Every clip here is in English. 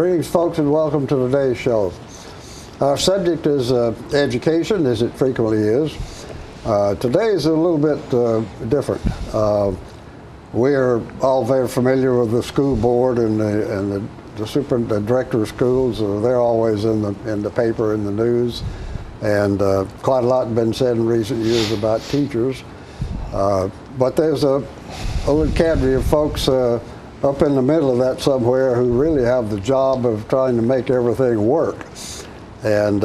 Greetings, folks, and welcome to today's show. Our subject is education, as it frequently is. Today is a little bit different. We are all very familiar with the school board and the superintendent, director of schools. They're always in the paper, in the news, and quite a lot has been said in recent years about teachers. But there's a little cadre of folks up in the middle of that somewhere who really have the job of trying to make everything work. And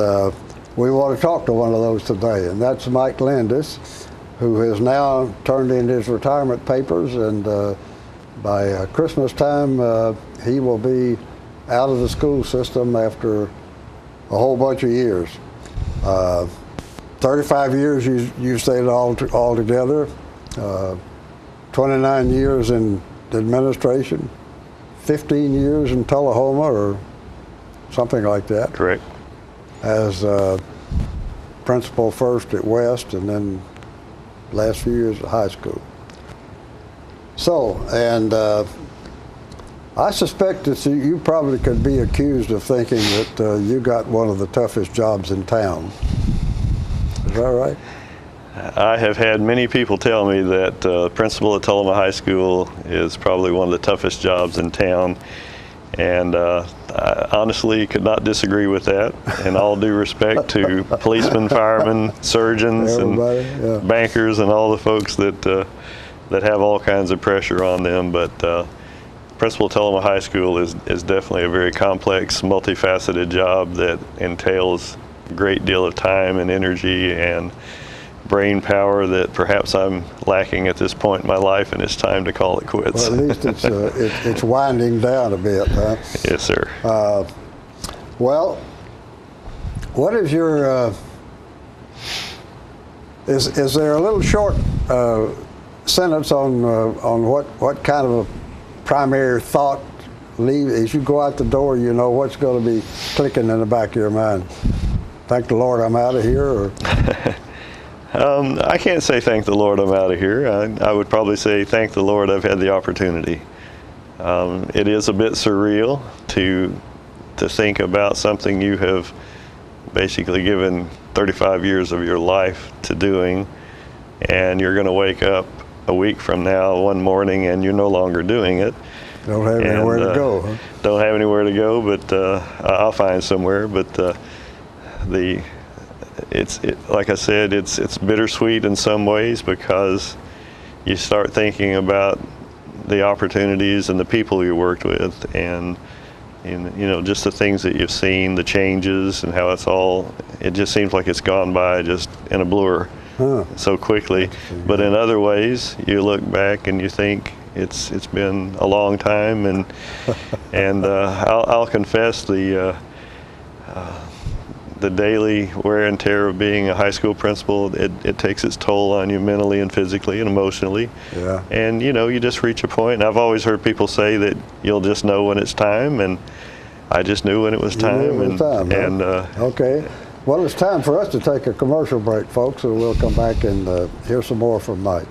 we want to talk to one of those today, and that's Mike Landis, who has now turned in his retirement papers, and by Christmas time he will be out of the school system after a whole bunch of years. 35 years you stayed all together, 29 years in administration, 15 years in Tullahoma or something like that. Correct. As principal first at West, and then last few years at high school. So, and I suspect that you probably could be accused of thinking that you got one of the toughest jobs in town. Is that right? I have had many people tell me that principal at Tullahoma High School is probably one of the toughest jobs in town, and I honestly could not disagree with that. In all due respect to policemen, firemen, surgeons, and bankers, and all the folks that have all kinds of pressure on them, but principal at Tullahoma High School is definitely a very complex, multifaceted job that entails a great deal of time and energy and brain power that perhaps I'm lacking at this point in my life, and it's time to call it quits. Well, at least it's winding down a bit, huh? Yes, sir. Well, what is your is there a little short sentence on what kind of a primary thought as you go out the door, you know what's going to be clicking in the back of your mind? Thank the Lord I'm out of here, or I can't say thank the Lord I'm out of here. I would probably say thank the Lord I've had the opportunity. It is a bit surreal to think about something you have basically given 35 years of your life to doing, and you're going to wake up a week from now one morning and you're no longer doing it. Don't have anywhere to go, huh? Don't have anywhere to go, but I'll find somewhere. But like I said, it's bittersweet in some ways, because you start thinking about the opportunities and the people you worked with, and just the things that you've seen, the changes, and how it just seems like it's gone by just in a blur so quickly. But in other ways, you look back and you think it's been a long time, and I'll confess the daily wear and tear of being a high school principal, it takes its toll on you mentally and physically and emotionally. Yeah. And you just reach a point, and I've always heard people say that you'll just know when it's time, and I just knew when it was time. Okay. Well, it's time for us to take a commercial break, folks, and we'll come back and hear some more from Mike.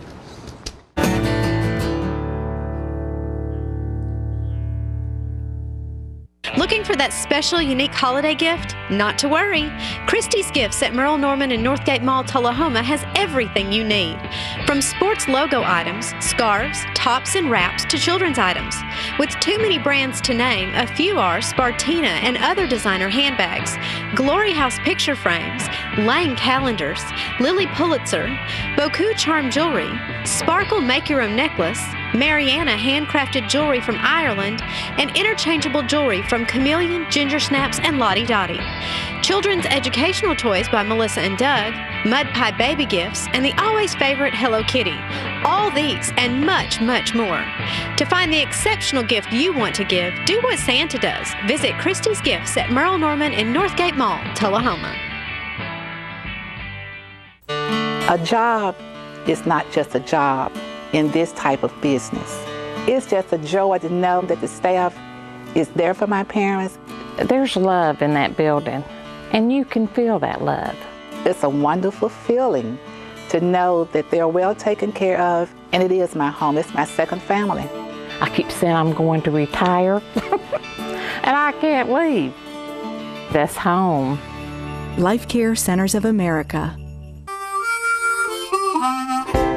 Looking for that special, unique holiday gift? Not to worry. Christie's Gifts at Merle Norman and Northgate Mall, Tullahoma has everything you need. From sports logo items, scarves, tops, and wraps to children's items. With too many brands to name, a few are Spartina and other designer handbags, Glory House picture frames, Lang calendars, Lily Pulitzer, Boku charm jewelry, Sparkle make-your-own necklace, Mariana handcrafted jewelry from Ireland, and interchangeable jewelry from Chameleon, Ginger Snaps, and Lottie Dottie. Children's educational toys by Melissa and Doug, Mud Pie baby gifts, and the always favorite Hello Kitty. All these and much, much more. To find the exceptional gift you want to give, do what Santa does. Visit Christie's Gifts at Merle Norman and Northgate Mall, Tullahoma. A job is not just a job in this type of business. It's just a joy to know that the staff is there for my parents. There's love in that building, and you can feel that love. It's a wonderful feeling to know that they're well taken care of, and it is my home. It's my second family. I keep saying I'm going to retire, and I can't leave. That's home. Life Care Centers of America.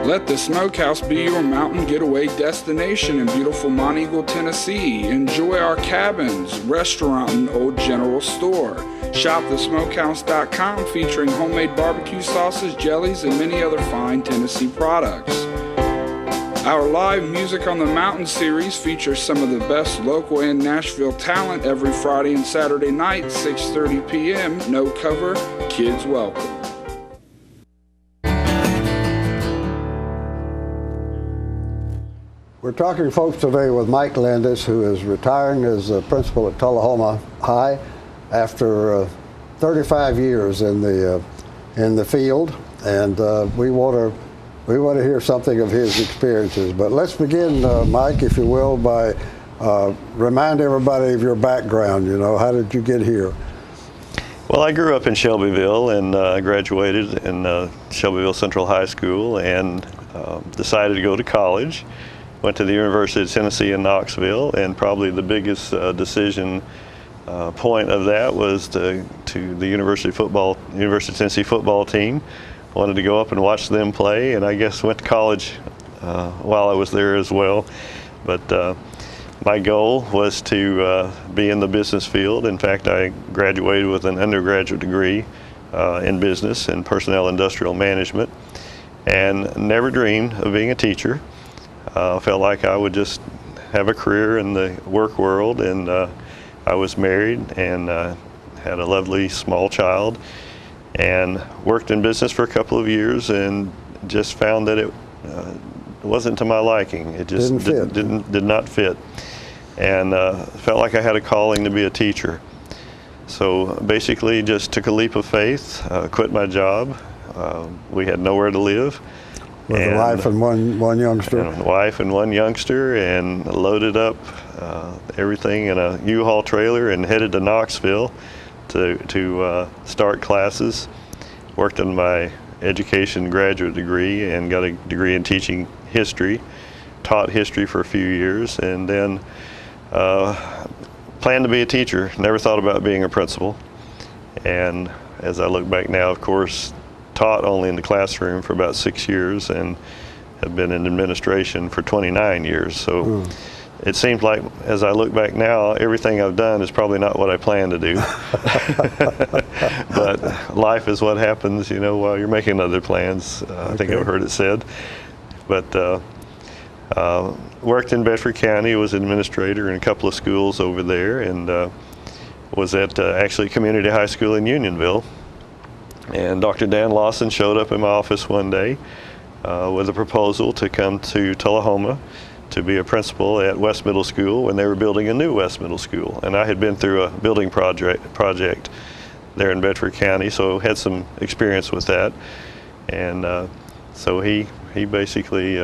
Let the Smokehouse be your mountain getaway destination in beautiful Monteagle, Tennessee. Enjoy our cabins, restaurant, and old general store. Shop thesmokehouse.com featuring homemade barbecue sauces, jellies, and many other fine Tennessee products. Our live Music on the Mountain series features some of the best local and Nashville talent every Friday and Saturday night, 6:30 p.m. No cover, kids welcome. We're talking, folks, today with Mike Landis, who is retiring as principal at Tullahoma High after 35 years in the field, and we want to hear something of his experiences. But let's begin, Mike, if you will, by remind everybody of your background. You know, how did you get here? Well, I grew up in Shelbyville and graduated in Shelbyville Central High School and decided to go to college. Went to the University of Tennessee in Knoxville, and probably the biggest decision point of that was to the University of Tennessee football team. Wanted to go up and watch them play, and I guess went to college while I was there as well. But my goal was to be in the business field. In fact, I graduated with an undergraduate degree in business and personnel industrial management, and never dreamed of being a teacher. Felt like I would just have a career in the work world, and I was married and had a lovely small child, and worked in business for a couple of years, and just found that it wasn't to my liking. It just did not fit, and felt like I had a calling to be a teacher. So basically, just took a leap of faith, quit my job. We had nowhere to live. With a wife and one youngster. And a wife and one youngster, and loaded up everything in a U-Haul trailer and headed to Knoxville to start classes. Worked on my education graduate degree and got a degree in teaching history. Taught history for a few years, and then planned to be a teacher. Never thought about being a principal. And as I look back now, of course, taught only in the classroom for about 6 years and have been in administration for 29 years. So it seems like, as I look back now, everything I've done is probably not what I planned to do. But life is what happens, you know, while you're making other plans. I think I've heard it said. But worked in Bedford County, was an administrator in a couple of schools over there, and was at actually community high school in Unionville. And Dr. Dan Lawson showed up in my office one day with a proposal to come to Tullahoma to be a principal at West Middle School when they were building a new West Middle School. And I had been through a building project there in Bedford County, so had some experience with that. And so he basically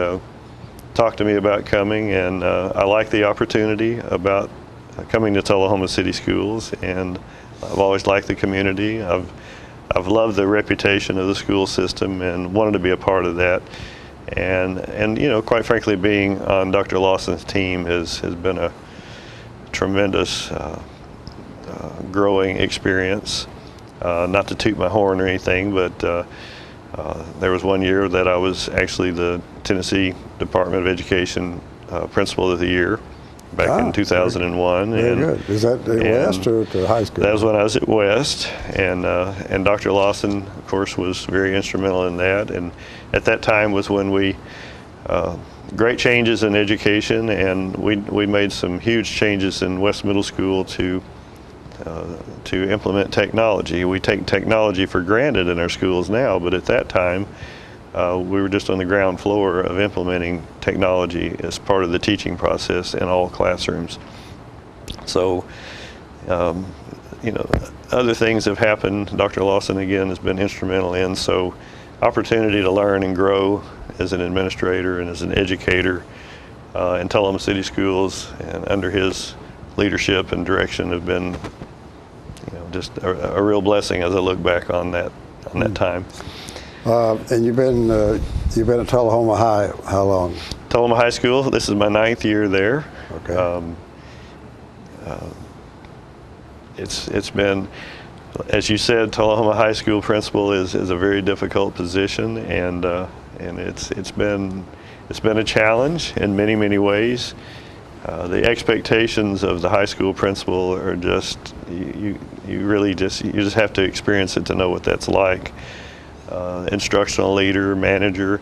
talked to me about coming, and I liked the opportunity about coming to Tullahoma City Schools, and I've always liked the community. I've loved the reputation of the school system and wanted to be a part of that. And you know, quite frankly, being on Dr. Lawson's team has been a tremendous growing experience. Not to toot my horn or anything, but there was one year that I was actually the Tennessee Department of Education Principal of the Year back in 2001. Very good. Is that at West or at the high school? That was when I was at West, and Dr. Lawson, of course, was very instrumental in that. And at that time was when we great changes in education, and we made some huge changes in West Middle School to implement technology. We take technology for granted in our schools now, but at that time we were just on the ground floor of implementing technology as part of the teaching process in all classrooms. So, you know, other things have happened. Dr. Lawson, again, has been instrumental in, so opportunity to learn and grow as an administrator and as an educator in Tullahoma City Schools, and under his leadership and direction have been, you know, just a real blessing as I look back on that time. And you've been at Tullahoma High how long? Tullahoma High School. This is my 9th year there. Okay. it's been, as you said, Tullahoma High School principal is a very difficult position, and it's been a challenge in many ways. The expectations of the high school principal are just, you just have to experience it to know what that's like. Instructional leader, manager,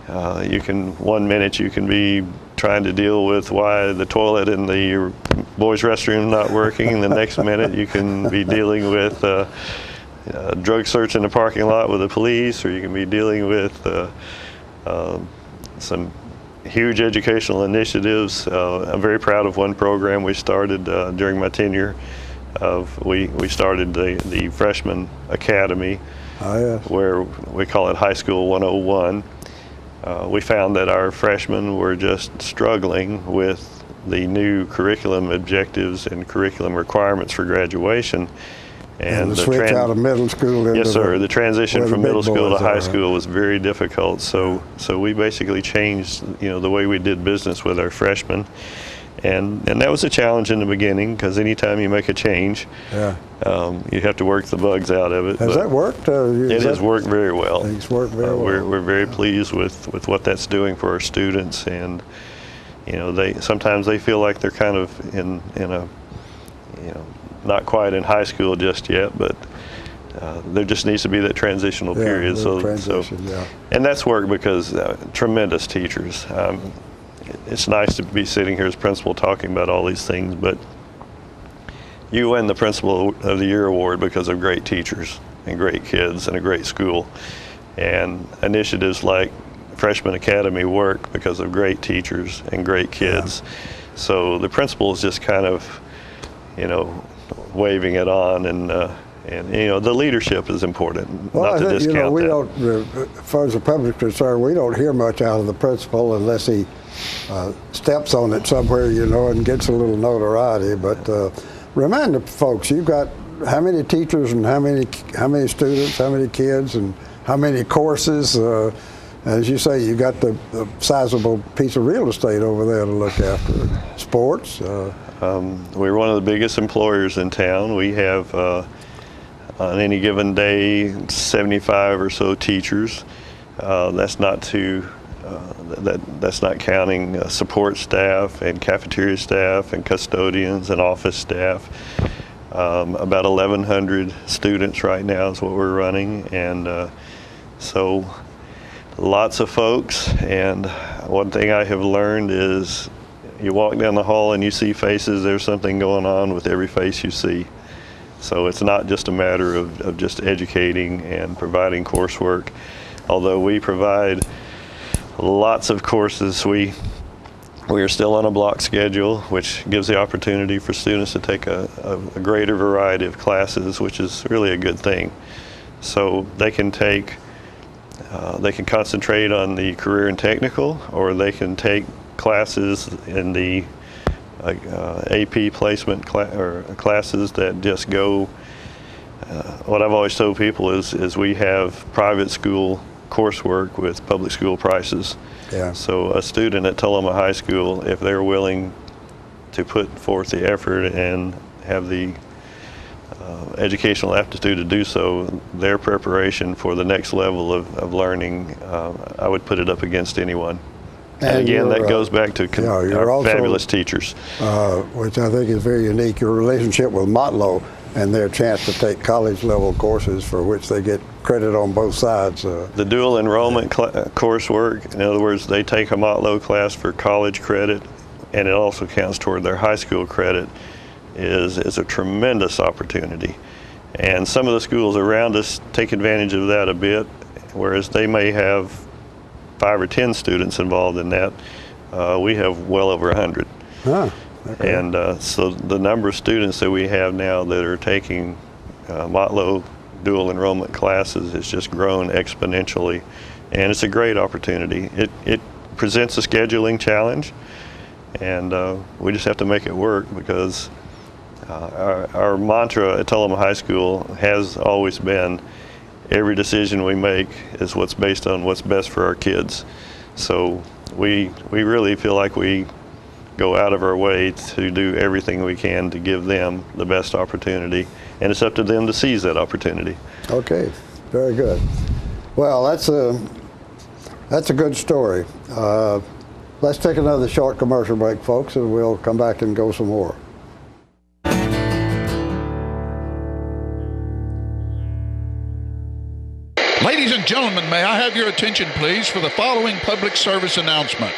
one minute you can be trying to deal with why the toilet in the boys' restroom not working, and the next minute you can be dealing with drug search in the parking lot with the police, or you can be dealing with some huge educational initiatives. I'm very proud of one program we started during my tenure. We started the Freshman Academy, where we call it High School 101. We found that our freshmen were just struggling with the new curriculum objectives and curriculum requirements for graduation. And the switch out of middle school into yes, sir. The transition from middle school to high school was very difficult. So we basically changed, the way we did business with our freshmen, and that was a challenge in the beginning, because anytime you make a change, you have to work the bugs out of it. Has that worked? It has worked very well. It's worked very well. We're very pleased with what that's doing for our students, and sometimes they feel like they're kind of in a not quite in high school just yet, but there just needs to be that transitional period. And that's worked because tremendous teachers. It's nice to be sitting here as principal talking about all these things, but you win the Principal of the Year award because of great teachers and great kids and a great school. And initiatives like Freshman Academy work because of great teachers and great kids. So the principal is just kind of, waving it on, and the leadership is important. Well, not to discount we that. don't, as far as the public is concerned, we don't hear much out of the principal unless he steps on it somewhere, and gets a little notoriety. But remind the folks, you've got how many teachers and how many students, how many kids, and how many courses? As you say, you got the sizable piece of real estate over there to look after. Sports. We're one of the biggest employers in town. We have, on any given day, 75 or so teachers. That's not counting support staff and cafeteria staff and custodians and office staff. About 1,100 students right now is what we're running, and so lots of folks. And one thing I have learned is, you walk down the hall and you see faces, there's something going on with every face you see. So it's not just a matter of just educating and providing coursework. Although we provide lots of courses, we are still on a block schedule, which gives the opportunity for students to take a greater variety of classes, which is really a good thing. So they can concentrate on the career and technical, or they can take classes in the AP placement classes that just go. What I've always told people is we have private school coursework with public school prices. So a student at Tullahoma High School, if they're willing to put forth the effort and have the educational aptitude to do so, their preparation for the next level of learning, I would put it up against anyone. And again, that goes back to our fabulous teachers. Which I think is very unique, your relationship with Motlow and their chance to take college-level courses for which they get credit on both sides. The dual enrollment coursework, in other words, they take a Motlow class for college credit, and it also counts toward their high school credit, is a tremendous opportunity. And some of the schools around us take advantage of that a bit, whereas they may have 5 or 10 students involved in that. We have well over 100. Okay. And so the number of students that we have now that are taking Motlow dual enrollment classes has just grown exponentially, and it's a great opportunity. It presents a scheduling challenge, and we just have to make it work, because our mantra at Tullahoma High School has always been, every decision we make is what's based on what's best for our kids. So we really feel like we go out of our way to do everything we can to give them the best opportunity, and it's up to them to seize that opportunity. Okay, very good. Well, that's a good story. Let's take another short commercial break, folks, and we'll come back and go some more. Ladies and gentlemen, may I have your attention, please, for the following public service announcement.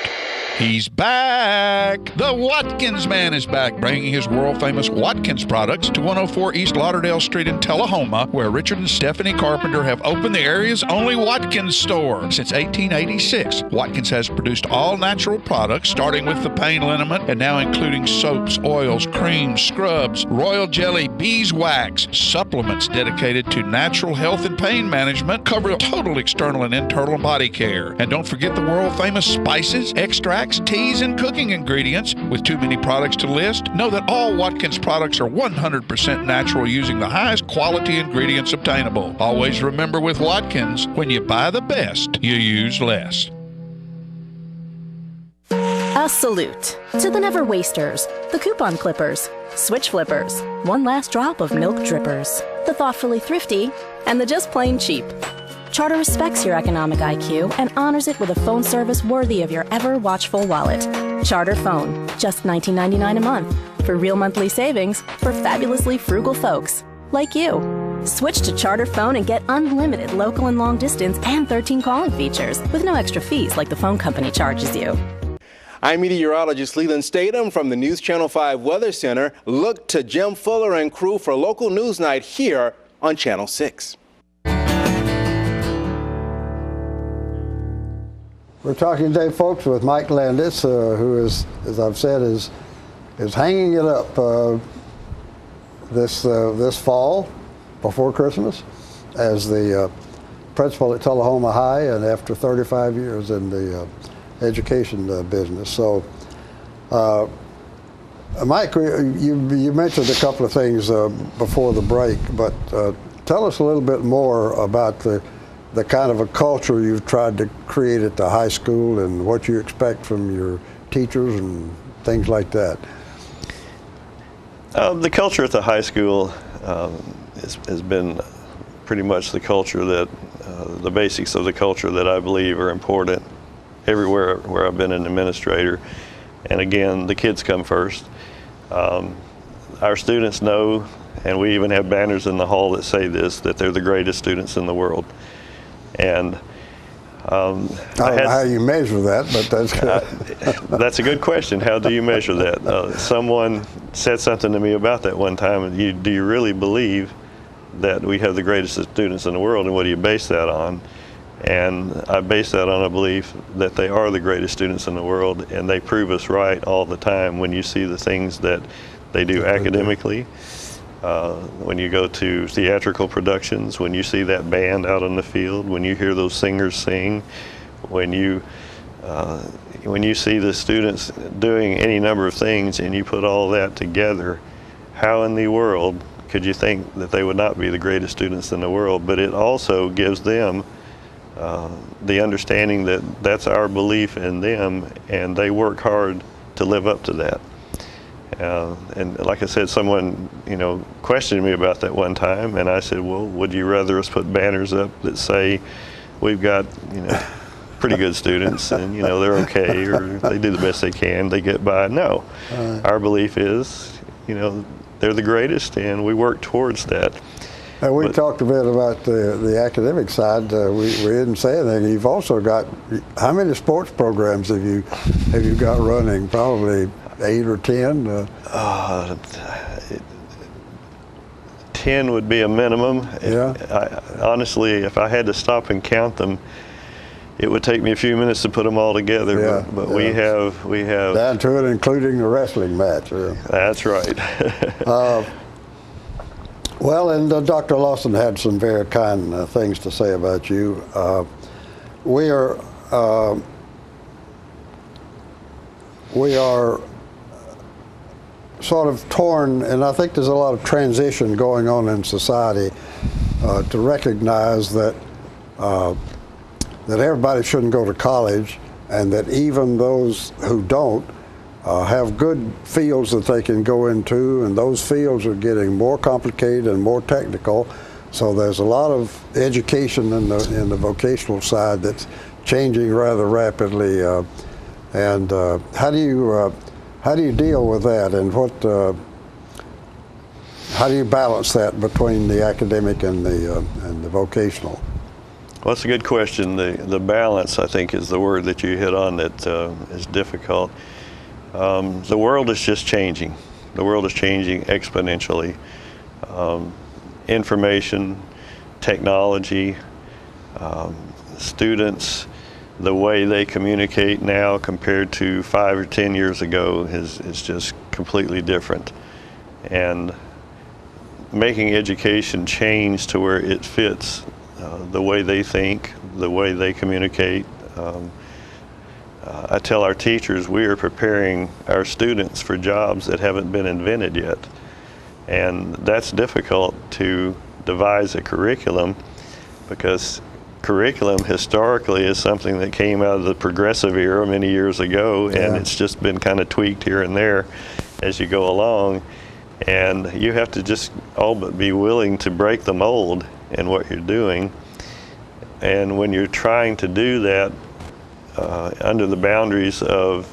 He's back! The Watkins Man is back, bringing his world-famous Watkins products to 104 East Lauderdale Street in Tullahoma, where Richard and Stephanie Carpenter have opened the area's only Watkins store. Since 1886, Watkins has produced all-natural products, starting with the pain liniment and now including soaps, oils, creams, scrubs, royal jelly, beeswax, supplements dedicated to natural health and pain management, cover total external and internal body care. And don't forget the world-famous spices, extracts, teas, and cooking ingredients. With too many products to list, know that all Watkins products are 100% natural, using the highest quality ingredients obtainable. Always remember, with Watkins, when you buy the best, you use less. A salute to the never wasters, the coupon clippers, switch flippers, one last drop of milk drippers, the thoughtfully thrifty, and the just plain cheap. Charter respects your economic IQ and honors it with a phone service worthy of your ever-watchful wallet. Charter Phone, just $19.99 a month, for real monthly savings for fabulously frugal folks like you. Switch to Charter Phone and get unlimited local and long distance and 13 calling features with no extra fees like the phone company charges you. I'm meteorologist Leland Statham from the News Channel 5 Weather Center. Look to Jim Fuller and crew for local news night here on Channel 6. We're talking today, folks, with Mike Landis, who is, as I've said, is hanging it up this fall before Christmas as the principal at Tullahoma High, and after 35 years in the education business. So, Mike, you mentioned a couple of things before the break, but tell us a little bit more about the kind of a culture you've tried to create at the high school and what you expect from your teachers and things like that. The culture at the high school has been pretty much the culture that, the basics of the culture that I believe are important everywhere where I've been an administrator. And again, the kids come first. Our students know, and we even have banners in the hall that say this, that they're the greatest students in the world. And I don't know how you measure that, but that's good. That's a good question. How do you measure that? Someone said something to me about that one time. Do you really believe that we have the greatest students in the world, and what do you base that on? And I base that on a belief that they are the greatest students in the world, and they prove us right all the time when you see the things that they do academically. When you go to theatrical productions, when you see that band out on the field, when you hear those singers sing, when you see the students doing any number of things and you put all that together, how in the world could you think that they would not be the greatest students in the world? But it also gives them the understanding that that's our belief in them, and they work hard to live up to that. And like I said, someone, questioned me about that one time, and I said, well, would you rather us put banners up that say we've got, pretty good students and, they're okay, or they do the best they can, they get by? No. Our belief is, they're the greatest, and we work towar's that. And we talked a bit about the academic side. We didn't say anything. You've also got, how many sports programs have you got running? Probably 8 or 10? 10 would be a minimum. Yeah. Honestly, if I had to stop and count them, it would take me a few minutes to put them all together. Yeah, but we have down to it, including the wrestling match. Yeah. That's right. Well, and Dr. Lawson had some very kind things to say about you. We are sort of torn, and I think there's a lot of transition going on in society to recognize that that everybody shouldn't go to college, and that even those who don't have good fields that they can go into, and those fields are getting more complicated and more technical. So there's a lot of education in the vocational side that's changing rather rapidly. And how do you deal with that, and how do you balance that between the academic and the vocational? Well, that's a good question. The balance, I think, is the word that you hit on that is difficult. The world is just changing. The world is changing exponentially. Information, technology, students, the way they communicate now compared to 5 or 10 years ago is just completely different. And making education change to where it fits the way they think, the way they communicate. I tell our teachers we are preparing our students for jobs that haven't been invented yet. And that's difficult to devise a curriculum, because curriculum historically is something that came out of the progressive era many years ago, and it's just been kind of tweaked here and there as you go along. And you have to just all but be willing to break the mold in what you're doing. And when you're trying to do that under the boundaries of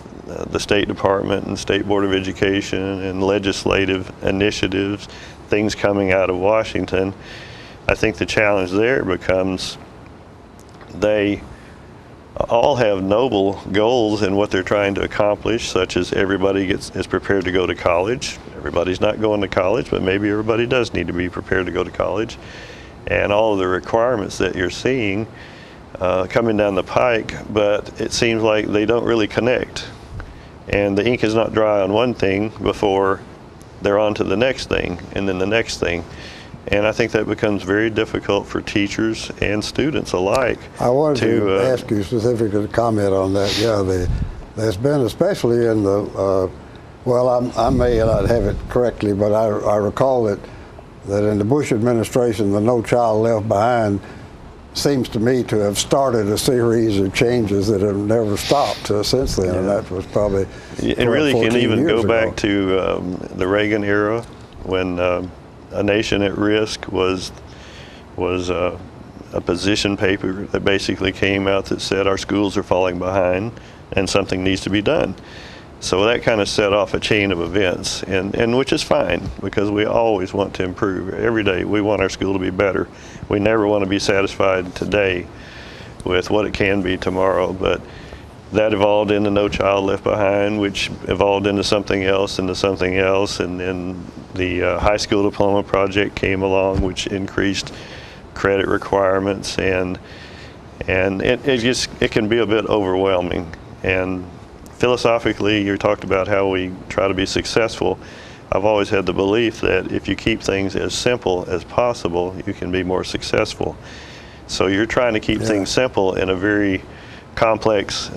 the State Department and State Board of Education and legislative initiatives, things coming out of Washington, I think the challenge there becomes they all have noble goals in what they're trying to accomplish, such as everybody is prepared to go to college. Everybody's not going to college, but maybe everybody does need to be prepared to go to college. And all of the requirements that you're seeing coming down the pike, but it seems like they don't really connect. And the ink is not dry on one thing before they're on to the next thing, and then the next thing. And I think that becomes very difficult for teachers and students alike. I wanted to ask you specifically to comment on that. Yeah, there's been, especially in the, well, I may not have it correctly, but I recall that in the Bush administration, the No Child Left Behind seems to me to have started a series of changes that have never stopped since then, and that was probably it really can even go back to the Reagan era, when A Nation at Risk was a position paper that basically came out that said our schools are falling behind and something needs to be done. So that kind of set off a chain of events, and which is fine, because we always want to improve. Every day we want our school to be better. We never want to be satisfied today with what it can be tomorrow, but that evolved into No Child Left Behind, which evolved into something else, and then the high school diploma project came along, which increased credit requirements, and it can be a bit overwhelming. And philosophically, you talked about how we try to be successful. I've always had the belief that if you keep things as simple as possible, you can be more successful. So you're trying to keep things simple in a very complex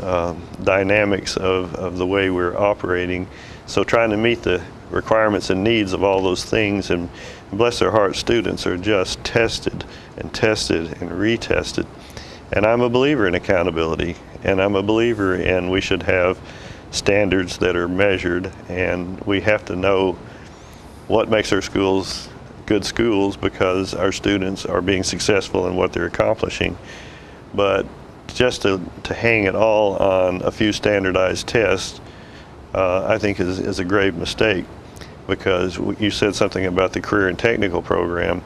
dynamics of the way we're operating. So trying to meet the requirements and needs of all those things, and bless their hearts, students are just tested and retested. And I'm a believer in accountability, and I'm a believer in we should have standards that are measured, and we have to know what makes our schools good schools, because our students are being successful in what they're accomplishing. But just to hang it all on a few standardized tests, I think is a grave mistake, because you said something about the career and technical program.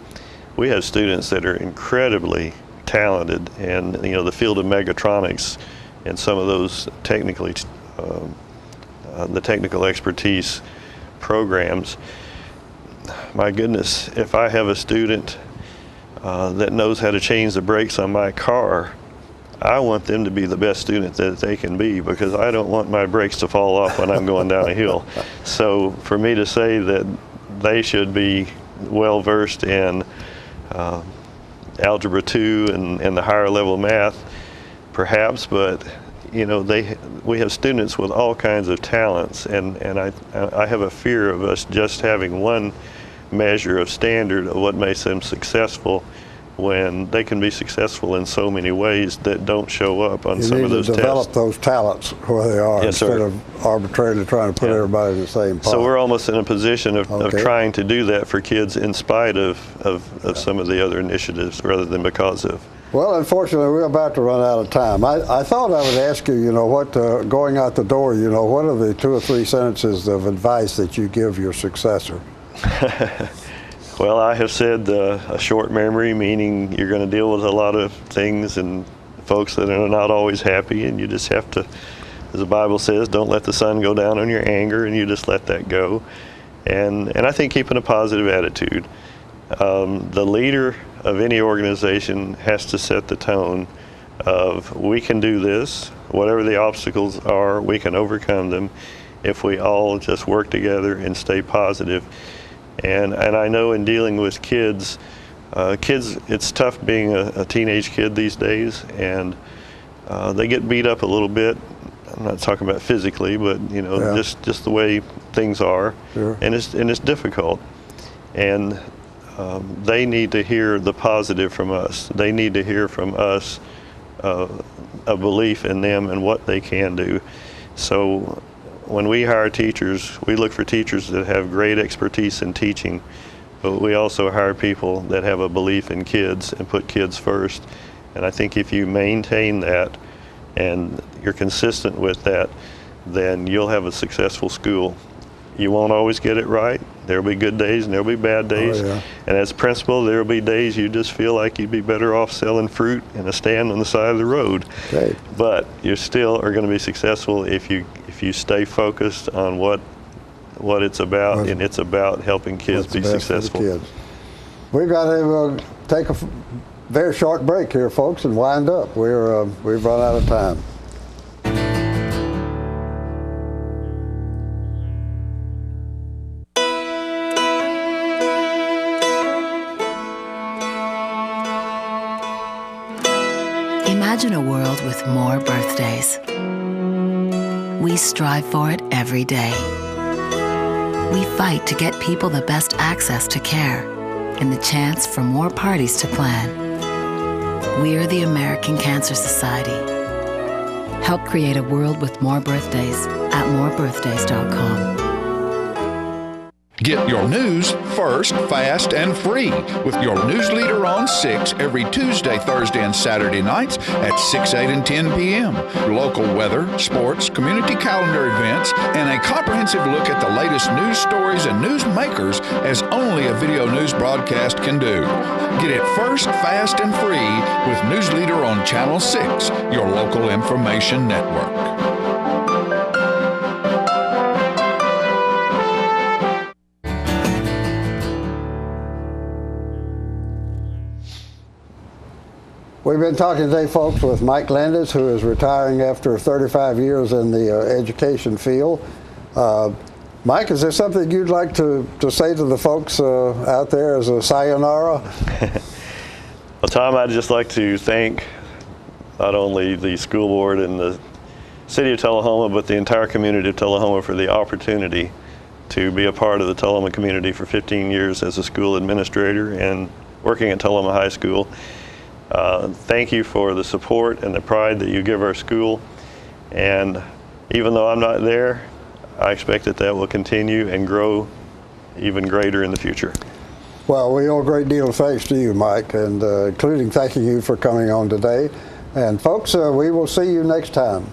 We have students that are incredibly talented, and the field of mechatronics and some of those technically the technical expertise programs. My goodness, if I have a student that knows how to change the brakes on my car, I want them to be the best student that they can be, because I don't want my brakes to fall off when I'm going down a hill. So for me to say that they should be well versed in Algebra 2 and the higher level math, perhaps, but we have students with all kinds of talents, and I have a fear of us just having one measure of standard of what makes them successful, when they can be successful in so many ways that don't show up on some of those tests. You need to develop those talents where they are, yes, instead sir. of arbitrarily trying to put everybody in the same pot. So we're almost in a position of trying to do that for kids in spite of some of the other initiatives rather than because of. Well, unfortunately, we're about to run out of time. I thought I would ask you, what, going out the door, what are the 2 or 3 sentences of advice that you give your successor? Well, I have said a short memory, meaning you're going to deal with a lot of things and folks that are not always happy, and you just have to, as the Bible says, don't let the sun go down on your anger, and you just let that go. And I think keeping a positive attitude. The leader of any organization has to set the tone of, we can do this, whatever the obstacles are, we can overcome them if we all just work together and stay positive. And I know in dealing with kids, it's tough being a teenage kid these days, and they get beat up a little bit. I'm not talking about physically, but just the way things are, and it's difficult. And they need to hear the positive from us. They need to hear from us a belief in them and what they can do. So when we hire teachers, we look for teachers that have great expertise in teaching, but we also hire people that have a belief in kids and put kids first. And I think if you maintain that and you're consistent with that, then you'll have a successful school. You won't always get it right. There'll be good days and there'll be bad days. And as principal, there'll be days you just feel like you'd be better off selling fruit in a stand on the side of the road. But you still are going to be successful if you stay focused on what it's about, and it's about helping kids be successful. We've got to take a very short break here, folks, and wind up. We've run out of time. Imagine a world with more birthdays. We strive for it every day. We fight to get people the best access to care and the chance for more parties to plan. We're the American Cancer Society. Help create a world with more birthdays at morebirthdays.com. Get your news first, fast, and free with your news leader on 6 every Tuesday, Thursday, and Saturday nights at 6, 8, and 10 p.m. Local weather, sports, community calendar events, and a comprehensive look at the latest news stories and news makers as only a video news broadcast can do. Get it first, fast, and free with News Leader on Channel 6, your local information network. We've been talking today, folks, with Mike Landis, who is retiring after 35 years in the education field. Mike, is there something you'd like to say to the folks out there as a sayonara? Well, Tom, I'd just like to thank not only the school board and the city of Tullahoma, but the entire community of Tullahoma for the opportunity to be a part of the Tullahoma community for 15 years as a school administrator and working at Tullahoma High School. Thank you for the support and the pride that you give our school, and even though I'm not there, I expect that will continue and grow even greater in the future. Well, we owe a great deal of thanks to you, Mike, and including thanking you for coming on today. And folks, we will see you next time.